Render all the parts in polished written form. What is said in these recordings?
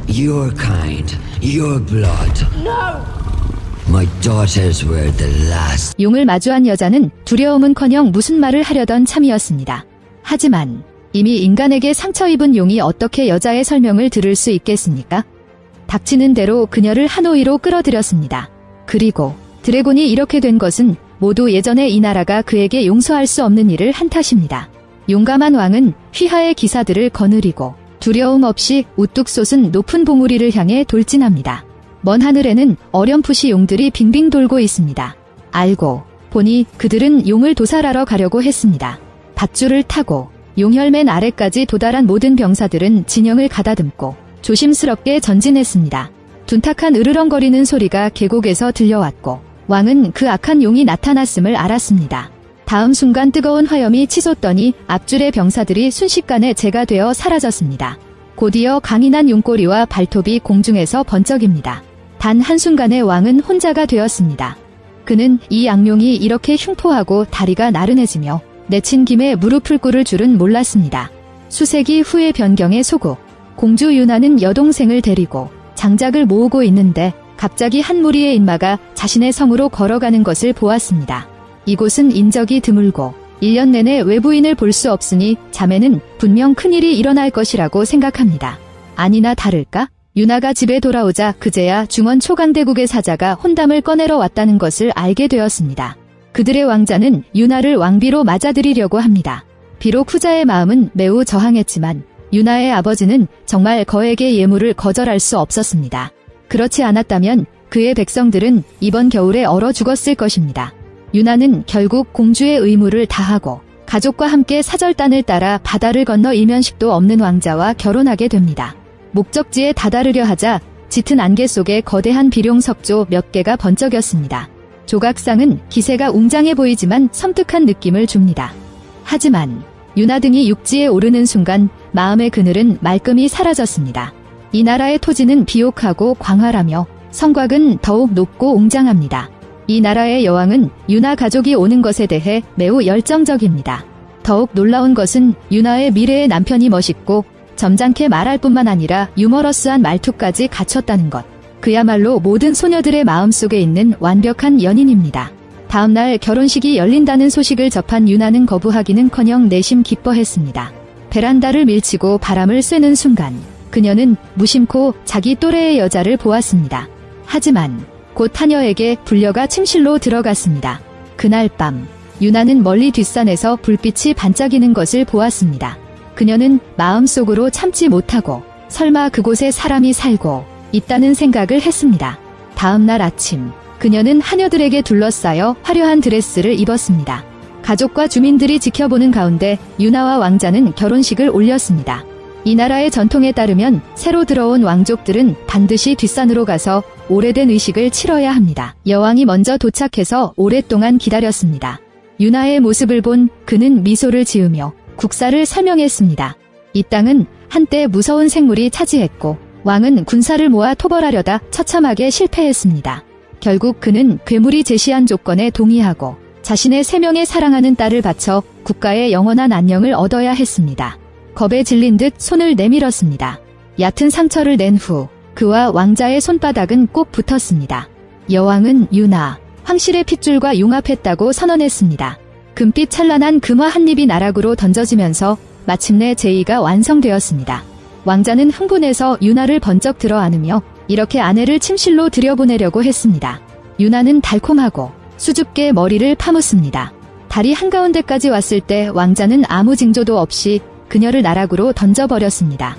Your kind, your blood. No! My daughters were the last. 용을 마주한 여자는 두려움은커녕 무슨 말을 하려던 참이었습니다. 하지만 이미 인간에게 상처 입은 용이 어떻게 여자의 설명을 들을 수 있겠습니까? 닥치는 대로 그녀를 하노이로 끌어들였습니다. 그리고 드래곤이 이렇게 된 것은 모두 예전에 이 나라가 그에게 용서할 수 없는 일을 한 탓입니다. 용감한 왕은 휘하의 기사들을 거느리고 두려움 없이 우뚝 솟은 높은 봉우리를 향해 돌진합니다. 먼 하늘에는 어렴풋이 용들이 빙빙 돌고 있습니다. 알고 보니 그들은 용을 도살하러 가려고 했습니다. 밧줄을 타고 용혈맨 아래까지 도달한 모든 병사들은 진영을 가다듬고 조심스럽게 전진했습니다. 둔탁한 으르렁거리는 소리가 계곡에서 들려왔고 왕은 그 악한 용이 나타났음을 알았습니다. 다음 순간 뜨거운 화염이 치솟더니 앞줄의 병사들이 순식간에 재가 되어 사라졌습니다. 곧이어 강인한 용꼬리와 발톱이 공중에서 번쩍입니다. 단 한순간에 왕은 혼자가 되었습니다. 그는 이 악룡이 이렇게 흉포하고 다리가 나른해지며 내친 김에 무릎을 꿇을 줄은 몰랐습니다. 수세기 후의 변경의 소국, 공주 유나는 여동생을 데리고 장작을 모으고 있는데 갑자기 한 무리의 인마가 자신의 성으로 걸어가는 것을 보았습니다. 이곳은 인적이 드물고 1년 내내 외부인을 볼 수 없으니 자매는 분명 큰일이 일어날 것이라고 생각합니다. 아니나 다를까? 유나가 집에 돌아오자 그제야 중원 초강대국의 사자가 혼담을 꺼내러 왔다는 것을 알게 되었습니다. 그들의 왕자는 유나를 왕비로 맞아들이려고 합니다. 비록 후자의 마음은 매우 저항했지만 유나의 아버지는 정말 거액의 예물을 거절할 수 없었습니다. 그렇지 않았다면 그의 백성들은 이번 겨울에 얼어 죽었을 것입니다. 유나는 결국 공주의 의무를 다하고 가족과 함께 사절단을 따라 바다를 건너 일면식도 없는 왕자와 결혼하게 됩니다. 목적지에 다다르려 하자 짙은 안개 속에 거대한 비룡 석조 몇 개가 번쩍였습니다. 조각상은 기세가 웅장해 보이지만 섬뜩한 느낌을 줍니다. 하지만 유나 등이 육지에 오르는 순간 마음의 그늘은 말끔히 사라졌습니다. 이 나라의 토지는 비옥하고 광활하며 성곽은 더욱 높고 웅장합니다. 이 나라의 여왕은 유나 가족이 오는 것에 대해 매우 열정적입니다. 더욱 놀라운 것은 유나의 미래의 남편이 멋있고 점잖게 말할 뿐만 아니라 유머러스한 말투까지 갖췄다는 것. 그야말로 모든 소녀들의 마음속에 있는 완벽한 연인입니다. 다음날 결혼식이 열린다는 소식을 접한 유나는 거부하기는커녕 내심 기뻐했습니다. 베란다를 밀치고 바람을 쐬는 순간 그녀는 무심코 자기 또래의 여자를 보았습니다. 하지만 곧 하녀에게 불려가 침실로 들어갔습니다. 그날 밤 유나는 멀리 뒷산에서 불빛이 반짝이는 것을 보았습니다. 그녀는 마음속으로 참지 못하고 설마 그곳에 사람이 살고 있다는 생각을 했습니다. 다음 날 아침 그녀는 하녀들에게 둘러싸여 화려한 드레스를 입었습니다. 가족과 주민들이 지켜보는 가운데 유나와 왕자는 결혼식을 올렸습니다. 이 나라의 전통에 따르면 새로 들어온 왕족들은 반드시 뒷산으로 가서 오래된 의식을 치러야 합니다. 여왕이 먼저 도착해서 오랫동안 기다렸습니다. 유나의 모습을 본 그는 미소를 지으며 국사를 설명했습니다. 이 땅은 한때 무서운 생물이 차지했고 왕은 군사를 모아 토벌하려다 처참하게 실패했습니다. 결국 그는 괴물이 제시한 조건에 동의하고 자신의 3명의 사랑하는 딸을 바쳐 국가의 영원한 안녕을 얻어야 했습니다. 겁에 질린 듯 손을 내밀었습니다. 얕은 상처를 낸 후 그와 왕자의 손바닥은 꼭 붙었습니다. 여왕은 유나, 황실의 핏줄과 융합했다고 선언했습니다. 금빛 찬란한 금화 한 입이 나락으로 던져지면서 마침내 제의가 완성되었습니다. 왕자는 흥분해서 유나를 번쩍 들어 안으며 이렇게 아내를 침실로 들여보내려고 했습니다. 유나는 달콤하고 수줍게 머리를 파묻습니다. 다리 한가운데까지 왔을 때 왕자는 아무 징조도 없이 그녀를 나락으로 던져버렸습니다.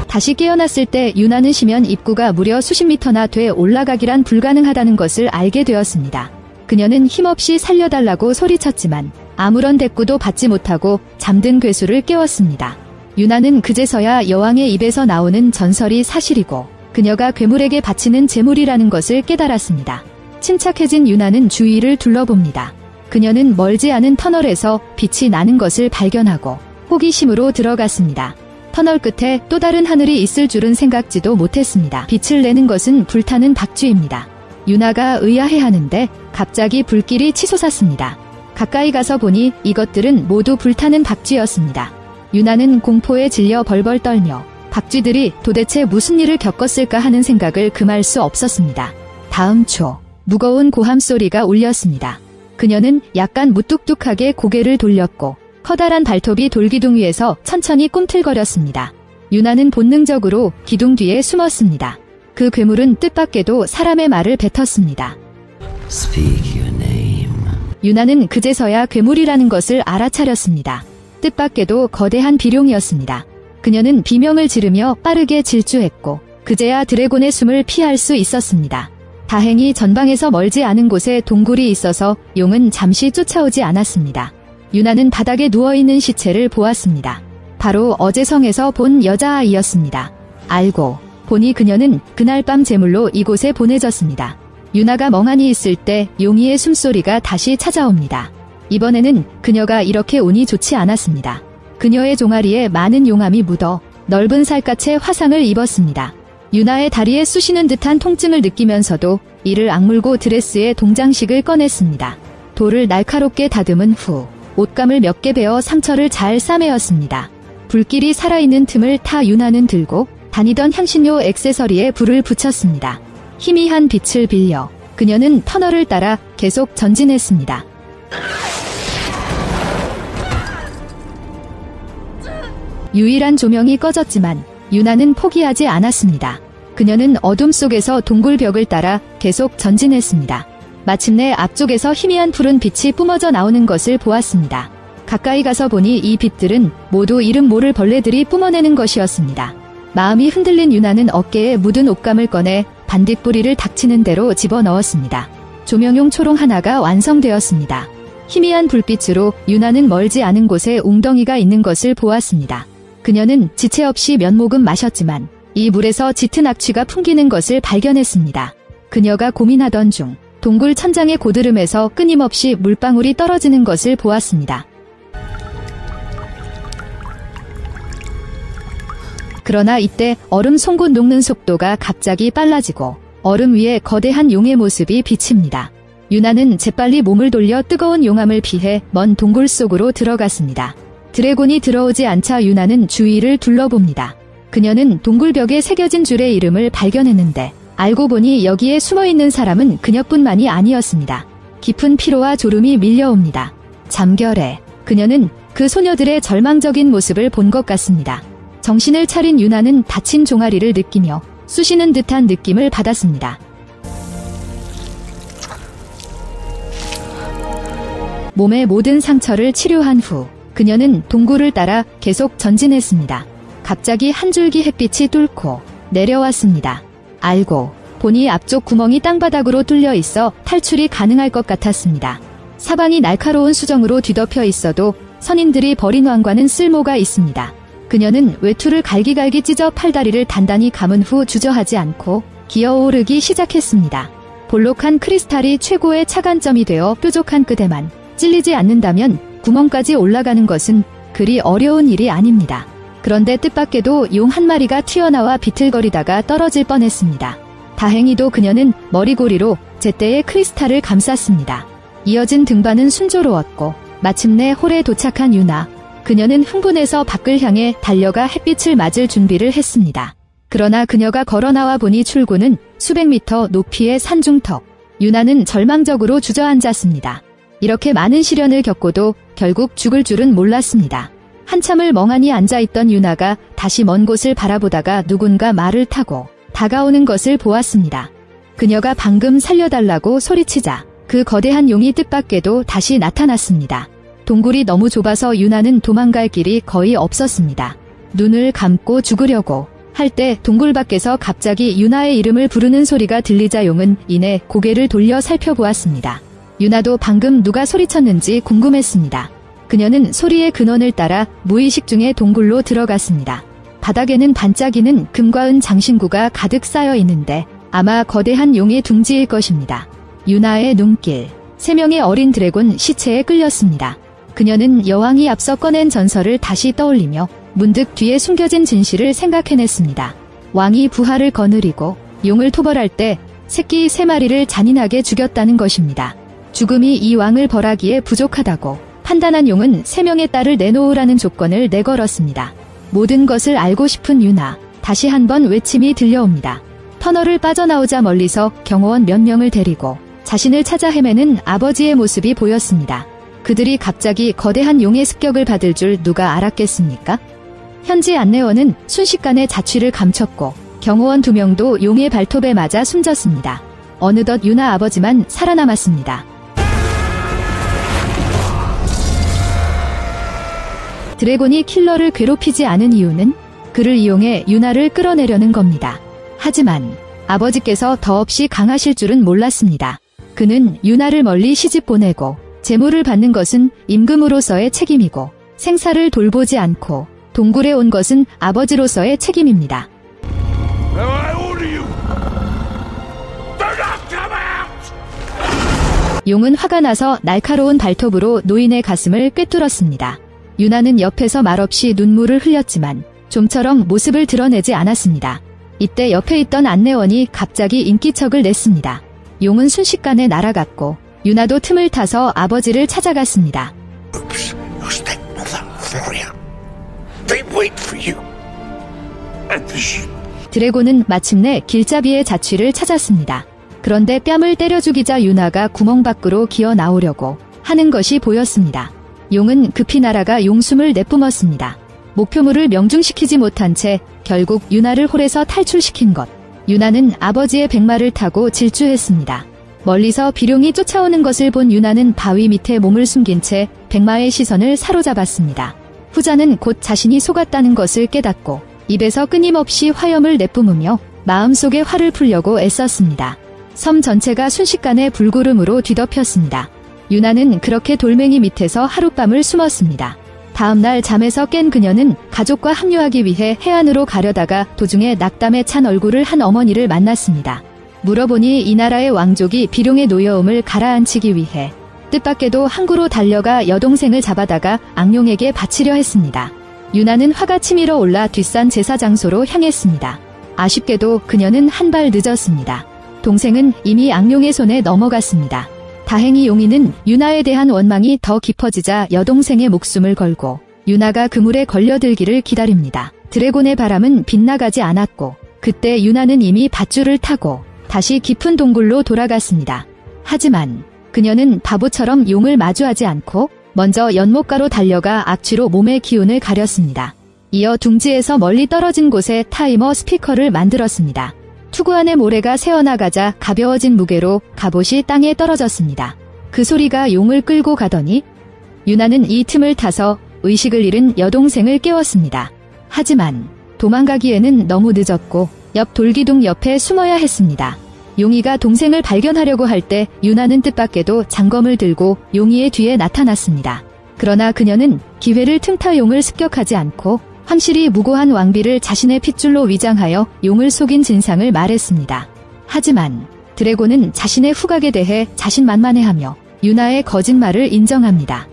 다시 깨어났을 때 유나는 심연 입구가 무려 수십 미터나 돼 올라가기란 불가능하다는 것을 알게 되었습니다. 그녀는 힘없이 살려달라고 소리쳤지만 아무런 대꾸도 받지 못하고 잠든 괴수를 깨웠습니다. 유나는 그제서야 여왕의 입에서 나오는 전설이 사실이고 그녀가 괴물에게 바치는 제물이라는 것을 깨달았습니다. 침착해진 유나는 주위를 둘러봅니다. 그녀는 멀지 않은 터널에서 빛이 나는 것을 발견하고 호기심으로 들어갔습니다. 터널 끝에 또 다른 하늘이 있을 줄은 생각지도 못했습니다. 빛을 내는 것은 불타는 박쥐입니다. 유나가 의아해하는데 갑자기 불길이 치솟았습니다. 가까이 가서 보니 이것들은 모두 불타는 박쥐였습니다. 유나는 공포에 질려 벌벌 떨며 박쥐들이 도대체 무슨 일을 겪었을까 하는 생각을 금할 수 없었습니다. 다음 초 무거운 고함 소리가 울렸습니다. 그녀는 약간 무뚝뚝하게 고개를 돌렸고 커다란 발톱이 돌기둥 위에서 천천히 꿈틀거렸습니다. 유나는 본능적으로 기둥 뒤에 숨었습니다. 그 괴물은 뜻밖에도 사람의 말을 뱉었습니다. Speak your name. 유나는 그제서야 괴물이라는 것을 알아차렸습니다. 뜻밖에도 거대한 비룡이었습니다. 그녀는 비명을 지르며 빠르게 질주했고 그제야 드래곤의 숨을 피할 수 있었습니다. 다행히 전방에서 멀지 않은 곳에 동굴이 있어서 용은 잠시 쫓아오지 않았습니다. 유나는 바닥에 누워있는 시체를 보았습니다. 바로 어제 성에서 본 여자아이였습니다. 알고 보니 그녀는 그날 밤 제물로 이곳에 보내졌습니다. 유나가 멍하니 있을 때 용이의 숨소리가 다시 찾아옵니다. 이번에는 그녀가 이렇게 운이 좋지 않았습니다. 그녀의 종아리에 많은 용암이 묻어 넓은 살갗에 화상을 입었습니다. 유나의 다리에 쑤시는 듯한 통증을 느끼면서도 이를 악물고 드레스의 동장식을 꺼냈습니다. 돌을 날카롭게 다듬은 후 옷감을 몇 개 베어 상처를 잘 싸매었습니다. 불길이 살아있는 틈을 타 유나는 들고 다니던 향신료 액세서리에 불을 붙였습니다. 희미한 빛을 빌려 그녀는 터널을 따라 계속 전진했습니다. 유일한 조명이 꺼졌지만 유나는 포기하지 않았습니다. 그녀는 어둠 속에서 동굴벽을 따라 계속 전진했습니다. 마침내 앞쪽에서 희미한 푸른 빛이 뿜어져 나오는 것을 보았습니다. 가까이 가서 보니 이 빛들은 모두 이름 모를 벌레들이 뿜어내는 것이었습니다. 마음이 흔들린 유나는 어깨에 묻은 옷감을 꺼내 반딧불이를 닥치는 대로 집어넣었습니다. 조명용 초롱 하나가 완성되었습니다. 희미한 불빛으로 유나는 멀지 않은 곳에 웅덩이가 있는 것을 보았습니다. 그녀는 지체 없이 몇 모금 마셨지만 이 물에서 짙은 악취가 풍기는 것을 발견했습니다. 그녀가 고민하던 중 동굴 천장의 고드름에서 끊임없이 물방울이 떨어지는 것을 보았습니다. 그러나 이때 얼음 송곳 녹는 속도가 갑자기 빨라지고 얼음 위에 거대한 용의 모습이 비칩니다. 유나는 재빨리 몸을 돌려 뜨거운 용암을 피해 먼 동굴 속으로 들어갔습니다. 드래곤이 들어오지 않자 유나는 주위를 둘러봅니다. 그녀는 동굴벽에 새겨진 줄의 이름을 발견했는데 알고 보니 여기에 숨어있는 사람은 그녀뿐만이 아니었습니다. 깊은 피로와 졸음이 밀려옵니다. 잠결에 그녀는 그 소녀들의 절망적인 모습을 본 것 같습니다. 정신을 차린 유나는 다친 종아리를 느끼며 쑤시는 듯한 느낌을 받았습니다. 몸의 모든 상처를 치료한 후 그녀는 동굴을 따라 계속 전진했습니다. 갑자기 한 줄기 햇빛이 뚫고 내려왔습니다. 알고 보니 앞쪽 구멍이 땅바닥으로 뚫려 있어 탈출이 가능할 것 같았습니다. 사방이 날카로운 수정으로 뒤덮여 있어도 선인들이 버린 왕과는 쓸모가 있습니다. 그녀는 외투를 갈기갈기 찢어 팔다리를 단단히 감은 후 주저하지 않고 기어오르기 시작했습니다. 볼록한 크리스탈이 최고의 차관점이 되어 뾰족한 끄대만 찔리지 않는다면 구멍까지 올라가는 것은 그리 어려운 일이 아닙니다. 그런데 뜻밖에도 용 한 마리가 튀어나와 비틀거리다가 떨어질 뻔했습니다. 다행히도 그녀는 머리고리로 제때에 크리스탈을 감쌌습니다. 이어진 등반은 순조로웠고 마침내 홀에 도착한 유나. 그녀는 흥분해서 밖을 향해 달려가 햇빛을 맞을 준비를 했습니다. 그러나 그녀가 걸어나와 보니 출구는 수백 미터 높이의 산중턱. 유나는 절망적으로 주저앉았습니다. 이렇게 많은 시련을 겪고도 결국 죽을 줄은 몰랐습니다. 한참을 멍하니 앉아있던 유나가 다시 먼 곳을 바라보다가 누군가 말을 타고 다가오는 것을 보았습니다. 그녀가 방금 살려달라고 소리치자 그 거대한 용이 뜻밖에도 다시 나타났습니다. 동굴이 너무 좁아서 유나는 도망갈 길이 거의 없었습니다. 눈을 감고 죽으려고 할 때 동굴 밖에서 갑자기 유나의 이름을 부르는 소리가 들리자 용은 이내 고개를 돌려 살펴보았습니다. 유나도 방금 누가 소리쳤는지 궁금했습니다. 그녀는 소리의 근원을 따라 무의식 중에 동굴로 들어갔습니다. 바닥에는 반짝이는 금과 은 장신구가 가득 쌓여 있는데 아마 거대한 용의 둥지일 것입니다. 유나의 눈길, 3명의 어린 드래곤 시체에 끌렸습니다. 그녀는 여왕이 앞서 꺼낸 전설을 다시 떠올리며 문득 뒤에 숨겨진 진실을 생각해냈습니다. 왕이 부하를 거느리고 용을 토벌할 때 새끼 3마리를 잔인하게 죽였다는 것입니다. 죽음이 이 왕을 벌하기에 부족하다고 판단한 용은 3명의 딸을 내놓으라는 조건을 내걸었습니다. 모든 것을 알고 싶은 유나, 다시 한번 외침이 들려옵니다. 터널을 빠져나오자 멀리서 경호원 몇 명을 데리고 자신을 찾아 헤매는 아버지의 모습이 보였습니다. 그들이 갑자기 거대한 용의 습격을 받을 줄 누가 알았겠습니까? 현지 안내원은 순식간에 자취를 감췄고 경호원 2명도 용의 발톱에 맞아 숨졌습니다. 어느덧 유나 아버지만 살아남았습니다. 드래곤이 킬러를 괴롭히지 않은 이유는 그를 이용해 유나를 끌어내려는 겁니다. 하지만 아버지께서 더없이 강하실 줄은 몰랐습니다. 그는 유나를 멀리 시집 보내고 재물을 받는 것은 임금으로서의 책임이고 생사를 돌보지 않고 동굴에 온 것은 아버지로서의 책임입니다. 용은 화가 나서 날카로운 발톱으로 노인의 가슴을 꿰뚫었습니다. 유나는 옆에서 말없이 눈물을 흘렸지만 좀처럼 모습을 드러내지 않았습니다. 이때 옆에 있던 안내원이 갑자기 인기척을 냈습니다. 용은 순식간에 날아갔고 유나도 틈을 타서 아버지를 찾아갔습니다. 드래곤은 마침내 길잡이의 자취를 찾았습니다. 그런데 뺨을 때려 죽이자 유나가 구멍 밖으로 기어 나오려고 하는 것이 보였습니다. 용은 급히 날아가 용숨을 내뿜었습니다. 목표물을 명중시키지 못한 채 결국 유나를 홀에서 탈출시킨 것. 유나는 아버지의 백마를 타고 질주했습니다. 멀리서 비룡이 쫓아오는 것을 본 유나는 바위 밑에 몸을 숨긴 채 백마의 시선을 사로잡았습니다. 후자는 곧 자신이 속았다는 것을 깨닫고 입에서 끊임없이 화염을 내뿜으며 마음속에 화를 풀려고 애썼습니다. 섬 전체가 순식간에 불구름으로 뒤덮였습니다. 유나는 그렇게 돌멩이 밑에서 하룻밤을 숨었습니다. 다음날 잠에서 깬 그녀는 가족과 합류하기 위해 해안으로 가려다가 도중에 낙담에 찬 얼굴을 한 어머니를 만났습니다. 물어보니 이 나라의 왕족이 비룡의 노여움을 가라앉히기 위해 뜻밖에도 항구로 달려가 여동생을 잡아다가 악룡에게 바치려 했습니다. 유나는 화가 치밀어 올라 뒷산 제사 장소로 향했습니다. 아쉽게도 그녀는 한 발 늦었습니다. 동생은 이미 악룡의 손에 넘어갔습니다. 다행히 용인은 유나에 대한 원망이 더 깊어지자 여동생의 목숨을 걸고 유나가 그물에 걸려들기를 기다립니다. 드래곤의 바람은 빗나가지 않았고 그때 유나는 이미 밧줄을 타고 다시 깊은 동굴로 돌아갔습니다. 하지만 그녀는 바보처럼 용을 마주하지 않고 먼저 연못가로 달려가 악취로 몸의 기운을 가렸습니다. 이어 둥지에서 멀리 떨어진 곳에 타이머 스피커를 만들었습니다. 투구 안의 모래가 새어나가자 가벼워진 무게로 갑옷이 땅에 떨어졌습니다. 그 소리가 용을 끌고 가더니 유나는 이 틈을 타서 의식을 잃은 여동생을 깨웠습니다. 하지만 도망가기에는 너무 늦었고 옆 돌기둥 옆에 숨어야 했습니다. 용이가 동생을 발견하려고 할 때 유나는 뜻밖에도 장검을 들고 용이의 뒤에 나타났습니다. 그러나 그녀는 기회를 틈타 용을 습격하지 않고 황실이 무고한 왕비를 자신의 핏줄로 위장하여 용을 속인 진상을 말했습니다. 하지만 드래곤은 자신의 후각에 대해 자신만만해하며 유나의 거짓말을 인정합니다.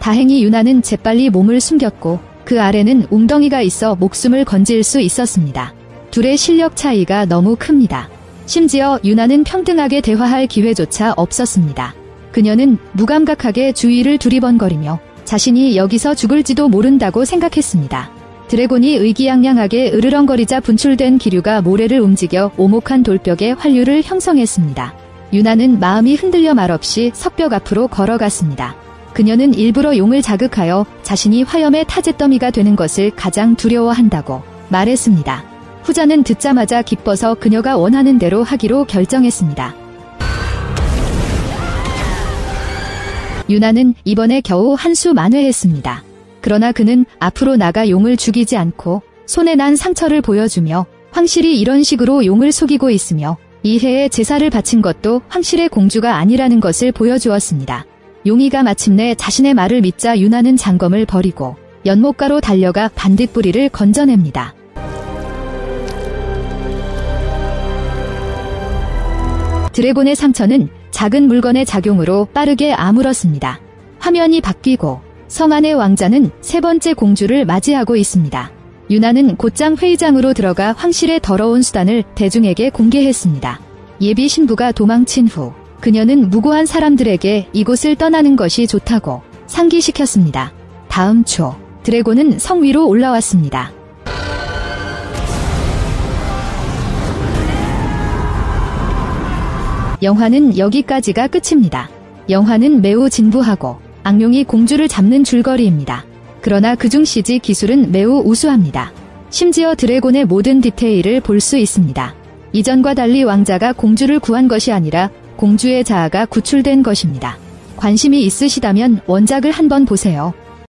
다행히 유나는 재빨리 몸을 숨겼고 그 아래는 웅덩이가 있어 목숨을 건질 수 있었습니다. 둘의 실력 차이가 너무 큽니다. 심지어 유나는 평등하게 대화할 기회조차 없었습니다. 그녀는 무감각하게 주위를 두리번거리며 자신이 여기서 죽을지도 모른다고 생각했습니다. 드래곤이 의기양양하게 으르렁거리자 분출된 기류가 모래를 움직여 오목한 돌벽에 환류를 형성했습니다. 유나는 마음이 흔들려 말없이 석벽 앞으로 걸어갔습니다. 그녀는 일부러 용을 자극하여 자신이 화염의 타잿더미가 되는 것을 가장 두려워한다고 말했습니다. 후자는 듣자마자 기뻐서 그녀가 원하는 대로 하기로 결정했습니다. 유나는 이번에 겨우 한 수 만회했습니다. 그러나 그는 앞으로 나가 용을 죽이지 않고 손에 난 상처를 보여주며 황실이 이런 식으로 용을 속이고 있으며 이 해에 제사를 바친 것도 황실의 공주가 아니라는 것을 보여주었습니다. 용이가 마침내 자신의 말을 믿자 유나는 장검을 버리고 연못가로 달려가 반딧불이를 건져냅니다. 드래곤의 상처는 작은 물건의 작용으로 빠르게 아물었습니다. 화면이 바뀌고 성 안의 왕자는 세 번째 공주를 맞이하고 있습니다. 유나는 곧장 회의장으로 들어가 황실의 더러운 수단을 대중에게 공개했습니다. 예비 신부가 도망친 후 그녀는 무고한 사람들에게 이곳을 떠나는 것이 좋다고 상기시켰습니다. 다음 초 드래곤은 성 위로 올라왔습니다. 영화는 여기까지가 끝입니다. 영화는 매우 진부하고 악룡이 공주를 잡는 줄거리입니다. 그러나 그중 CG 기술은 매우 우수합니다. 심지어 드래곤의 모든 디테일을 볼 수 있습니다. 이전과 달리 왕자가 공주를 구한 것이 아니라 공주의 자아가 구출된 것입니다. 관심이 있으시다면 원작을 한번 보세요.